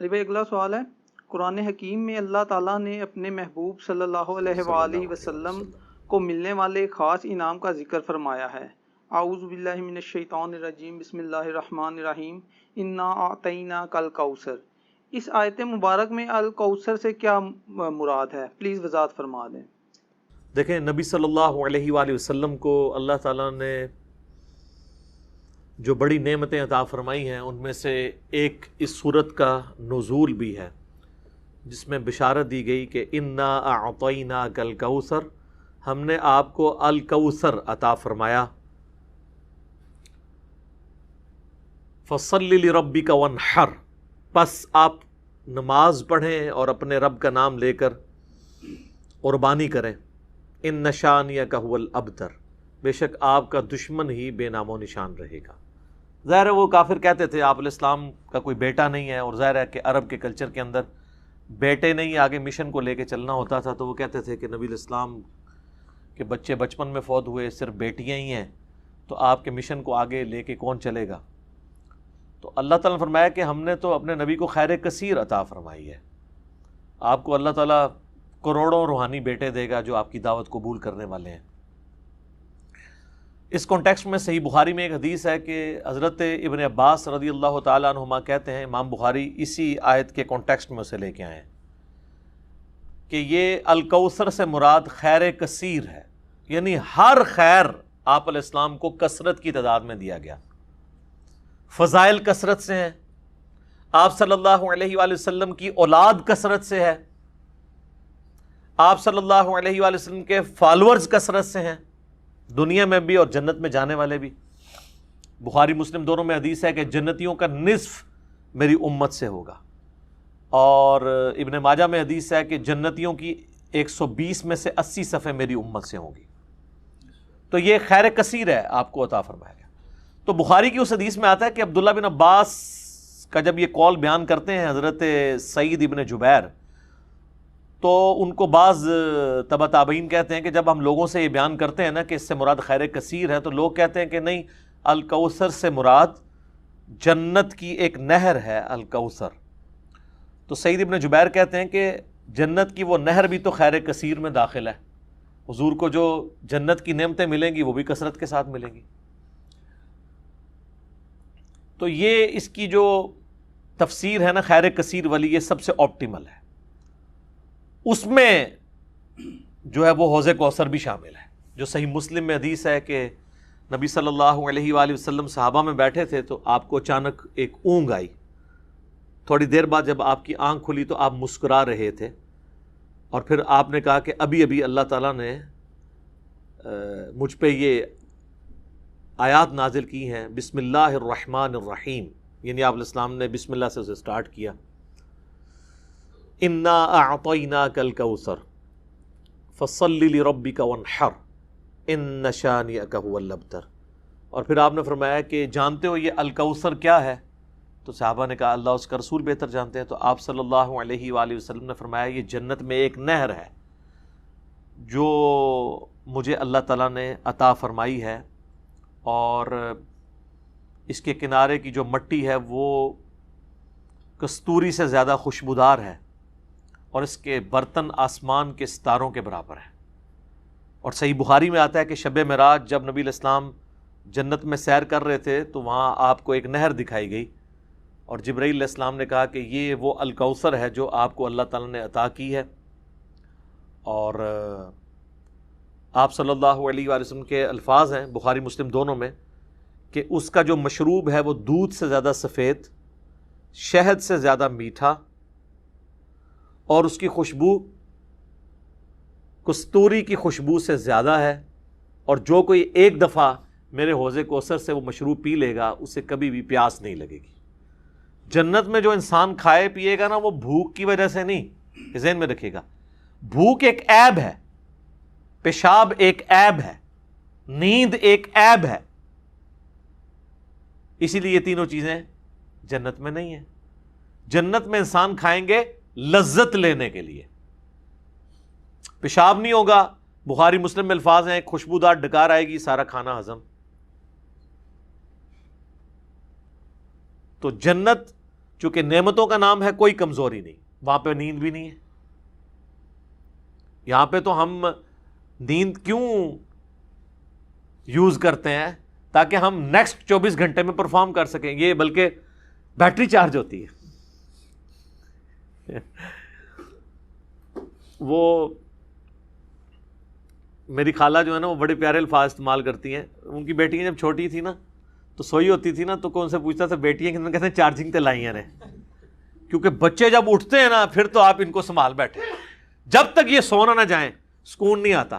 علی بھائی اگلا سوال ہے، قرآن حکیم میں اللہ تعالیٰ نے اپنے محبوب صلی اللہ علیہ وآلہ وسلم کو ملنے والے خاص انعام کا ذکر فرمایا ہے۔ اعوذ باللہ من الشیطان الرجیم، بسم اللہ الرحمن الرحیم، انا اعطیناک الکوثر۔ اس آیت مبارک میں الکوثر سے کیا مراد ہے؟ پلیز وضاحت فرما دیں۔ دیکھیں، نبی صلی اللہ علیہ وآلہ وسلم کو اللہ تعالیٰ نے جو بڑی نعمتیں عطا فرمائی ہیں ان میں سے ایک اس صورت کا نزول بھی ہے، جس میں بشارت دی گئی کہ انا اعطیناک الکوثر، ہم نے آپ کو الکوثر عطا فرمایا۔ فصل لربک وانحر، پس آپ نماز پڑھیں اور اپنے رب کا نام لے کر قربانی کریں۔ ان شانئک ھو الابتر، بے شک آپ کا دشمن ہی بے نام و نشان رہے گا۔ ظاہر ہے وہ کافر کہتے تھے آپ علیہ السلام کا کوئی بیٹا نہیں ہے، اور ظاہر ہے کہ عرب کے کلچر کے اندر بیٹے نہیں آگے مشن کو لے کے چلنا ہوتا تھا، تو وہ کہتے تھے کہ نبی علیہ السلام کے بچے بچپن میں فوت ہوئے، صرف بیٹیاں ہی ہیں، تو آپ کے مشن کو آگے لے کے کون چلے گا؟ تو اللہ تعالیٰ نے فرمایا کہ ہم نے تو اپنے نبی کو خیر کثیر عطا فرمائی ہے، آپ کو اللہ تعالیٰ کروڑوں روحانی بیٹے دے گا جو آپ کی دعوت قبول کرنے والے ہیں۔ اس کانٹیکسٹ میں صحیح بخاری میں ایک حدیث ہے کہ حضرت ابن عباس رضی اللہ تعالیٰ عنہما کہتے ہیں، امام بخاری اسی آیت کے کانٹیکسٹ میں اسے لے کے آئے ہیں، کہ یہ الکوثر سے مراد خیر کثیر ہے، یعنی ہر خیر آپ علیہ السلام کو کثرت کی تعداد میں دیا گیا، فضائل کثرت سے ہیں، آپ صلی اللہ علیہ وآلہ وسلم کی اولاد کثرت سے ہے، آپ صلی اللہ علیہ وآلہ وسلم کے فالورز کثرت سے ہیں، دنیا میں بھی اور جنت میں جانے والے بھی۔ بخاری مسلم دونوں میں حدیث ہے کہ جنتیوں کا نصف میری امت سے ہوگا، اور ابن ماجہ میں حدیث ہے کہ جنتیوں کی 120 میں سے 80 صفحے میری امت سے ہوں گی۔ تو یہ خیر کثیر ہے آپ کو عطا فرمایا گیا۔ تو بخاری کی اس حدیث میں آتا ہے کہ عبداللہ بن عباس کا جب یہ قول بیان کرتے ہیں حضرت سعید ابن جبیر، تو ان کو بعض تبع تابعین کہتے ہیں کہ جب ہم لوگوں سے یہ بیان کرتے ہیں نا کہ اس سے مراد خیر کثیر ہے، تو لوگ کہتے ہیں کہ نہیں، الکوثر سے مراد جنت کی ایک نہر ہے الکوثر۔ تو سعید ابن جبیر کہتے ہیں کہ جنت کی وہ نہر بھی تو خیر کثیر میں داخل ہے، حضور کو جو جنت کی نعمتیں ملیں گی وہ بھی کثرت کے ساتھ ملیں گی۔ تو یہ اس کی جو تفسیر ہے نا خیر کثیر والی، یہ سب سے آپٹیمل ہے۔ اس میں جو ہے وہ حوض کوثر بھی شامل ہے، جو صحیح مسلم میں حدیث ہے کہ نبی صلی اللہ علیہ وآلہ وسلم صحابہ میں بیٹھے تھے تو آپ کو اچانک ایک اونگ آئی، تھوڑی دیر بعد جب آپ کی آنکھ کھلی تو آپ مسکرا رہے تھے، اور پھر آپ نے کہا کہ ابھی ابھی اللہ تعالیٰ نے مجھ پہ یہ آیات نازل کی ہیں، بسم اللہ الرحمن الرحیم، یعنی آپ علیہ السلام نے بسم اللہ سے اسے سٹارٹ کیا، انا اعطیناک الکوثر فصل لربک وانحر ان شانئک ھو الابتر۔ اور پھر آپ نے فرمایا کہ جانتے ہو یہ الکوثر کیا ہے؟ تو صحابہ نے کہا اللہ اس کا رسول بہتر جانتے ہیں۔ تو آپ صلی اللہ علیہ وآلہ وسلم نے فرمایا یہ جنت میں ایک نہر ہے جو مجھے اللہ تعالیٰ نے عطا فرمائی ہے، اور اس کے کنارے کی جو مٹی ہے وہ کستوری سے زیادہ خوشبودار ہے، اور اس کے برتن آسمان کے ستاروں کے برابر ہیں۔ اور صحیح بخاری میں آتا ہے کہ شب معراج جب نبی علیہ السلام جنت میں سیر کر رہے تھے تو وہاں آپ کو ایک نہر دکھائی گئی، اور جبرائیل علیہ السلام نے کہا کہ یہ وہ الکوثر ہے جو آپ کو اللہ تعالیٰ نے عطا کی ہے۔ اور آپ صلی اللہ علیہ وآلہ وسلم کے الفاظ ہیں بخاری مسلم دونوں میں کہ اس کا جو مشروب ہے وہ دودھ سے زیادہ سفید، شہد سے زیادہ میٹھا، اور اس کی خوشبو کستوری کی خوشبو سے زیادہ ہے، اور جو کوئی ایک دفعہ میرے حوض کوثر سے وہ مشروب پی لے گا اسے کبھی بھی پیاس نہیں لگے گی۔ جنت میں جو انسان کھائے پیے گا نا وہ بھوک کی وجہ سے نہیں، ذہن میں رکھیے گا، بھوک ایک عیب ہے، پیشاب ایک عیب ہے، نیند ایک عیب ہے، اسی لیے یہ تینوں چیزیں جنت میں نہیں ہیں۔ جنت میں انسان کھائیں گے لذت لینے کے لیے، پیشاب نہیں ہوگا، بخاری مسلم میں الفاظ ہیں خوشبودار ڈکار آئے گی، سارا کھانا ہضم۔ تو جنت چونکہ نعمتوں کا نام ہے کوئی کمزوری نہیں، وہاں پہ نیند بھی نہیں ہے. یہاں پہ تو ہم نیند کیوں یوز کرتے ہیں؟ تاکہ ہم نیکسٹ 24 گھنٹے میں پرفارم کر سکیں. یہ بلکہ بیٹری چارج ہوتی ہے. وہ میری خالہ جو ہے نا وہ بڑے پیارے الفاظ استعمال کرتی ہیں. ان کی بیٹیاں جب چھوٹی تھی نا تو سوئی ہوتی تھی نا تو کون سے پوچھتا تھا بیٹیاں کتنے، کہتے ہیں چارجنگ تے لائیاں نے. کیونکہ بچے جب اٹھتے ہیں نا پھر تو آپ ان کو سنبھال بیٹھے، جب تک یہ سونا نہ جائیں سکون نہیں آتا.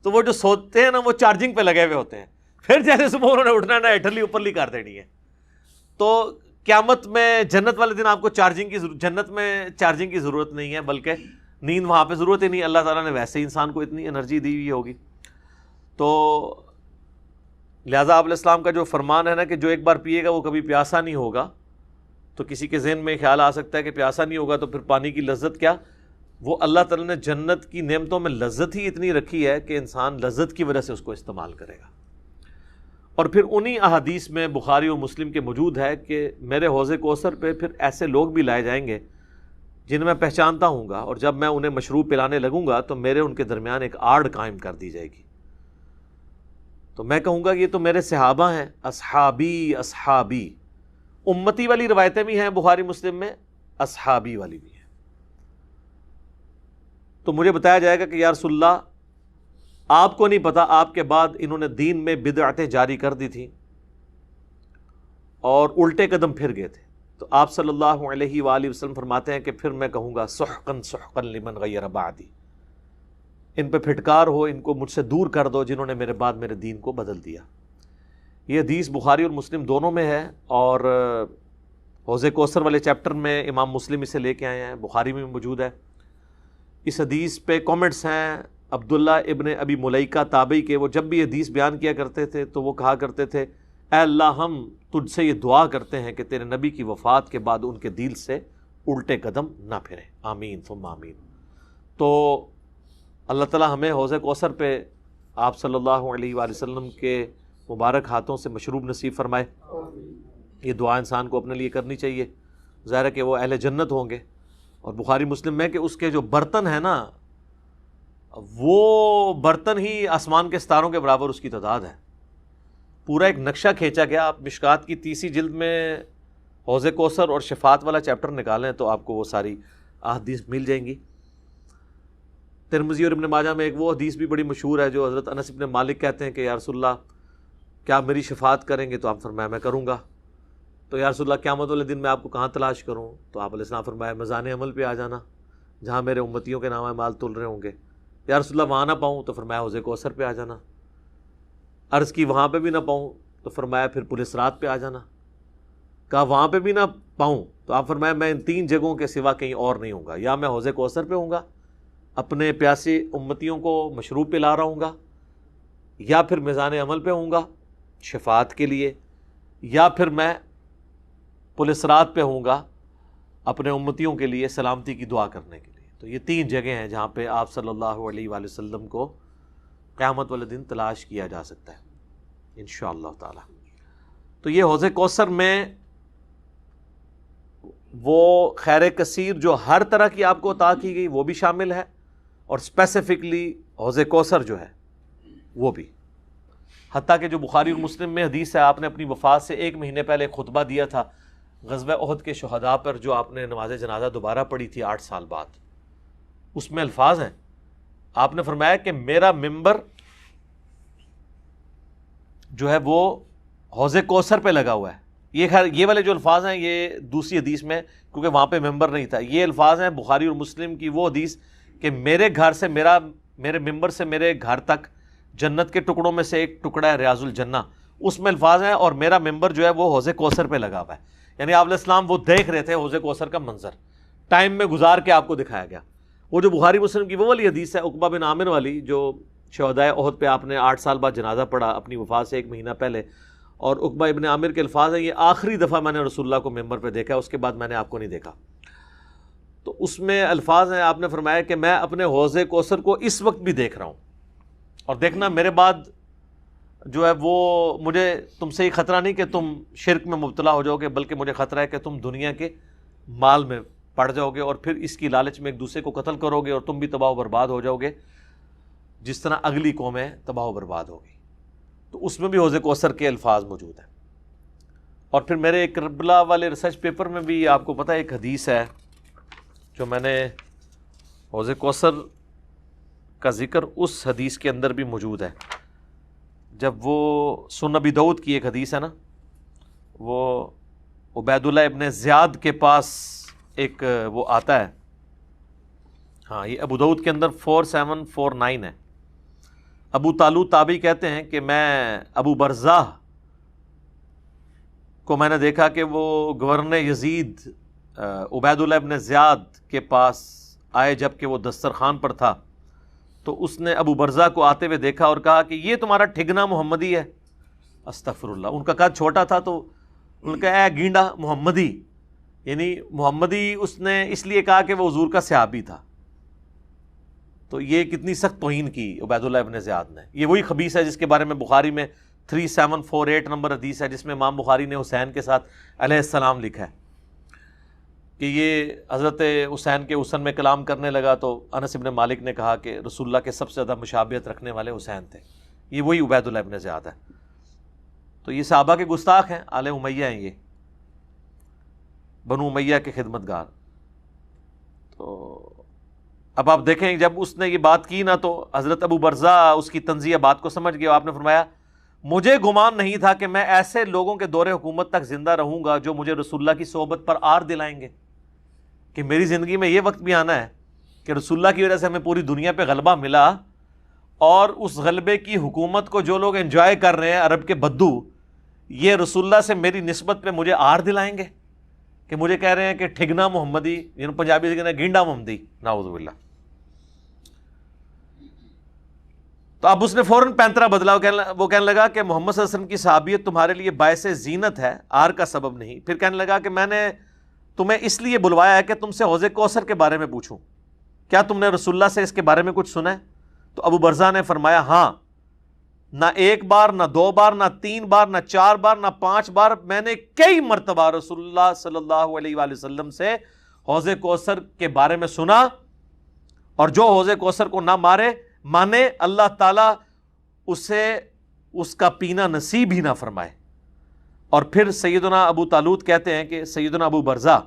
تو وہ جو سوتے ہیں نا وہ چارجنگ پہ لگے ہوئے ہوتے ہیں، پھر جیسے صبح انہوں نے اٹھنا ہے نا اٹھلی اوپرلی کر دینی ہے. تو قیامت میں جنت والے دن آپ کو جنت میں چارجنگ کی ضرورت نہیں ہے، بلکہ نیند وہاں پہ ضرورت ہی نہیں. اللہ تعالیٰ نے ویسے ہی انسان کو اتنی انرجی دی ہوئی ہوگی. تو لہٰذا آپ علیہ السلام کا جو فرمان ہے نا کہ جو ایک بار پیے گا وہ کبھی پیاسا نہیں ہوگا. تو کسی کے ذہن میں خیال آ سکتا ہے کہ پیاسا نہیں ہوگا تو پھر پانی کی لذت کیا؟ وہ اللہ تعالیٰ نے جنت کی نعمتوں میں لذت ہی اتنی رکھی ہے کہ انسان لذت کی وجہ سے اس کو استعمال کرے گا. اور پھر انہی احادیث میں بخاری و مسلم کے موجود ہے کہ میرے حوض کوثر پہ پھر ایسے لوگ بھی لائے جائیں گے جنہیں میں پہچانتا ہوں گا، اور جب میں انہیں مشروب پلانے لگوں گا تو میرے ان کے درمیان ایک آڑ قائم کر دی جائے گی. تو میں کہوں گا یہ تو میرے صحابہ ہیں، اصحابی اصحابی. امتی والی روایتیں بھی ہیں بخاری مسلم میں، اصحابی والی بھی ہیں. تو مجھے بتایا جائے گا کہ یا رسول اللہ آپ کو نہیں پتا آپ کے بعد انہوں نے دین میں بدعتیں جاری کر دی تھیں اور الٹے قدم پھر گئے تھے. تو آپ صلی اللہ علیہ وآلہ وسلم فرماتے ہیں کہ پھر میں کہوں گا سحقن سحقن لمن غیر بعدی، ان پہ پھٹکار ہو، ان کو مجھ سے دور کر دو جنہوں نے میرے بعد میرے دین کو بدل دیا. یہ حدیث بخاری اور مسلم دونوں میں ہے، اور حوض کوثر والے چیپٹر میں امام مسلم اسے لے کے آئے ہیں، بخاری میں موجود ہے. اس حدیث پہ کامنٹس ہیں عبداللہ ابن ابی ملیکہ تابعی کے. وہ جب بھی حدیث بیان کیا کرتے تھے تو وہ کہا کرتے تھے اے اللہ ہم تجھ سے یہ دعا کرتے ہیں کہ تیرے نبی کی وفات کے بعد ان کے دل سے الٹے قدم نہ پھریں، آمین ثم آمین. تو اللہ تعالیٰ ہمیں حوض کوثر پہ آپ صلی اللہ علیہ وآلہ وسلم کے مبارک ہاتھوں سے مشروب نصیب فرمائے. یہ دعا انسان کو اپنے لیے کرنی چاہیے. ظاہر ہے کہ وہ اہل جنت ہوں گے. اور بخاری مسلم میں کہ اس کے جو برتن ہیں نا وہ برتن ہی آسمان کے ستاروں کے برابر اس کی تعداد ہے. پورا ایک نقشہ کھینچا گیا. آپ مشکات کی 30 جلد میں حوض کوثر اور شفاعت والا چیپٹر نکالیں تو آپ کو وہ ساری احادیث مل جائیں گی. ترمذی اور ابن ماجہ میں ایک وہ حدیث بھی بڑی مشہور ہے جو حضرت انس ابن مالک کہتے ہیں کہ یا رسول اللہ کیا میری شفاعت کریں گے؟ تو آپ فرمایا میں کروں گا. تو یا رسول اللہ قیامت والے دن میں آپ کو کہاں تلاش کروں؟ تو آپ علیہ السلام فرمایا میزان عمل پہ آ جانا جہاں میرے امتیوں کے نام اعمال تل رہے ہوں گے. یا رسول اللہ وہاں نہ پاؤں تو فرمایا حوض کوثر پہ آ جانا. عرض کی وہاں پہ بھی نہ پاؤں تو فرمایا پھر پولیس رات پہ آ جانا. کہا وہاں پہ بھی نہ پاؤں تو آپ فرمایا میں ان 3 جگہوں کے سوا کہیں اور نہیں ہوں گا. یا میں حوض کوثر پہ ہوں گا اپنے پیاسے امتیوں کو مشروب پلا رہا ہوں گا، یا پھر میزان عمل پہ ہوں گا شفاعت کے لیے، یا پھر میں پولیس رات پہ ہوں گا اپنے امتیوں کے لیے سلامتی کی دعا کرنے کے لیے. تو یہ 3 جگہیں ہیں جہاں پہ آپ صلی اللہ علیہ وآلہ وسلم کو قیامت والے دن تلاش کیا جا سکتا ہے انشاءاللہ تعالی. تو یہ حوض کوثر میں وہ خیر کثیر جو ہر طرح کی آپ کو عطا کی گئی وہ بھی شامل ہے، اور اسپیسیفکلی حوض کوثر جو ہے وہ بھی. حتیٰ کہ جو بخاری اور مسلم میں حدیث ہے آپ نے اپنی وفات سے 1 مہینے پہلے خطبہ دیا تھا غزوہ احد کے شہداء پر، جو آپ نے نماز جنازہ دوبارہ پڑھی تھی 8 سال بعد. اس میں الفاظ ہیں آپ نے فرمایا کہ میرا ممبر جو ہے وہ حوض کوثر پہ لگا ہوا ہے. یہ والے جو الفاظ ہیں یہ دوسری حدیث میں، کیونکہ وہاں پہ ممبر نہیں تھا. یہ الفاظ ہیں بخاری اور مسلم کی وہ حدیث کہ میرے گھر سے میرے ممبر سے میرے گھر تک جنت کے ٹکڑوں میں سے ایک ٹکڑا ہے ریاض الجنہ. اس میں الفاظ ہیں اور میرا ممبر جو ہے وہ حوض کوثر پہ لگا ہوا ہے. یعنی آپ علیہ السلام وہ دیکھ رہے تھے حوض کوثر کا منظر، ٹائم میں گزار کے آپ کو دکھایا گیا. وہ جو بخاری مسلم کی وہ والی حدیث ہے عقبہ بن عامر والی، جو شہدائے احد پہ آپ نے 8 سال بعد جنازہ پڑھا اپنی وفات سے 1 مہینہ پہلے. اور عقبہ ابن عامر کے الفاظ ہیں یہ آخری دفعہ میں نے رسول اللہ کو ممبر پہ دیکھا، اس کے بعد میں نے آپ کو نہیں دیکھا. تو اس میں الفاظ ہیں آپ نے فرمایا کہ میں اپنے حوض کوثر کو اس وقت بھی دیکھ رہا ہوں، اور دیکھنا میرے بعد جو ہے وہ مجھے تم سے ہی خطرہ نہیں کہ تم شرک میں مبتلا ہو جاؤ گے، بلکہ مجھے خطرہ ہے کہ تم دنیا کے مال میں پڑ جاؤ گے اور پھر اس کی لالچ میں ایک دوسرے کو قتل کرو گے اور تم بھی تباہ و برباد ہو جاؤ گے جس طرح اگلی قومیں تباہ و برباد ہو گئی۔ تو اس میں بھی حوض کوثر کے الفاظ موجود ہیں۔ اور پھر میرے کربلا والے ریسرچ پیپر میں بھی آپ کو پتہ ہے ایک حدیث ہے جو میں نے حوض کوثر کا ذکر اس حدیث کے اندر بھی موجود ہے۔ جب وہ سنن ابی داؤد کی ایک حدیث ہے نا، وہ عبید اللہ ابن زیاد کے پاس ایک وہ آتا ہے، ہاں یہ ابو داؤد کے اندر 4749 ہے۔ ابو طالوت تابعی کہتے ہیں کہ میں ابو برزہ کو میں نے دیکھا کہ وہ گورنر یزید عبید اللہ ابن زیاد کے پاس آئے جب کہ وہ دسترخوان پر تھا، تو اس نے ابو برزہ کو آتے ہوئے دیکھا اور کہا کہ یہ تمہارا ٹھگنا محمدی ہے۔ استغفر اللہ، ان کا قد چھوٹا تھا تو ان کا اے گینڈا محمدی، یعنی محمدی اس نے اس لیے کہا کہ وہ حضور کا صحابی تھا۔ تو یہ کتنی سخت توہین کی عبید اللہ ابن زیاد نے۔ یہ وہی خبیث ہے جس کے بارے میں بخاری میں 3748 نمبر حدیث ہے، جس میں امام بخاری نے حسین کے ساتھ علیہ السلام لکھا ہے کہ یہ حضرت حسین کے حسن میں کلام کرنے لگا تو انس ابن مالک نے کہا کہ رسول اللہ کے سب سے زیادہ مشابہت رکھنے والے حسین تھے۔ یہ وہی عبید اللہ ابن زیاد ہے۔ تو یہ صحابہ کے گستاخ ہیں، آل امیہ ہیں، یہ بنو امیہ کے خدمت گار۔ تو اب آپ دیکھیں جب اس نے یہ بات کی نا تو حضرت ابو برزہ اس کی طنزیہ بات کو سمجھ گیا۔ آپ نے فرمایا مجھے گمان نہیں تھا کہ میں ایسے لوگوں کے دور حکومت تک زندہ رہوں گا جو مجھے رسول اللہ کی صحبت پر آر دلائیں گے، کہ میری زندگی میں یہ وقت بھی آنا ہے کہ رسول اللہ کی وجہ سے ہمیں پوری دنیا پہ غلبہ ملا، اور اس غلبے کی حکومت کو جو لوگ انجوائے کر رہے ہیں عرب کے بدو، یہ رسول اللہ سے میری نسبت پہ مجھے آر دلائیں گے، کہ مجھے کہہ رہے ہیں کہ ٹھگنا محمدی، یعنی پنجابی سے کہنا گینڈا محمدی، نعوذ باللہ۔ تو اب اس نے فوراً پینترا بدلا، وہ کہنے لگا کہ محمد صلی اللہ علیہ وسلم کی صحابیت تمہارے لیے باعث زینت ہے، آر کا سبب نہیں۔ پھر کہنے لگا کہ میں نے تمہیں اس لیے بلوایا ہے کہ تم سے حوض کوثر کے بارے میں پوچھوں، کیا تم نے رسول اللہ سے اس کے بارے میں کچھ سنا ہے؟ تو ابو برزہ نے فرمایا ہاں، نہ ایک بار، نہ دو بار، نہ تین بار، نہ چار بار، نہ 5 بار، میں نے کئی مرتبہ رسول اللہ صلی اللہ علیہ وآلہ وسلم سے حوض کوثر کے بارے میں سنا، اور جو حوض کوثر کو نہ مانے اللہ تعالیٰ اسے اس کا پینا نصیب ہی نہ فرمائے۔ اور پھر سیدنا ابو طالوت کہتے ہیں کہ سیدنا ابو برزہ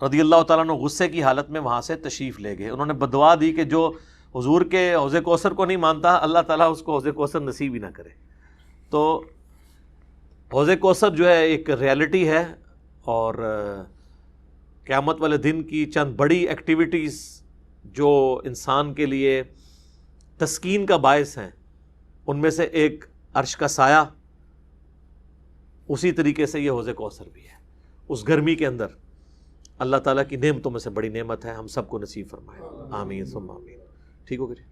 رضی اللہ تعالیٰ عنہ غصے کی حالت میں وہاں سے تشریف لے گئے۔ انہوں نے بدعا دی کہ جو حضور کے حوض کوثر کو نہیں مانتا اللہ تعالیٰ اس کو حوض کوثر نصیب ہی نہ کرے۔ تو حوض کوثر جو ہے ایک ریالٹی ہے، اور قیامت والے دن کی چند بڑی ایکٹیویٹیز جو انسان کے لیے تسکین کا باعث ہیں، ان میں سے ایک عرش کا سایہ، اسی طریقے سے یہ حوض کوثر بھی ہے۔ اس گرمی کے اندر اللہ تعالیٰ کی نعمتوں میں سے بڑی نعمت ہے، ہم سب کو نصیب فرمائے، آمین ثم آمین۔ ٹھیک ہو گیا؟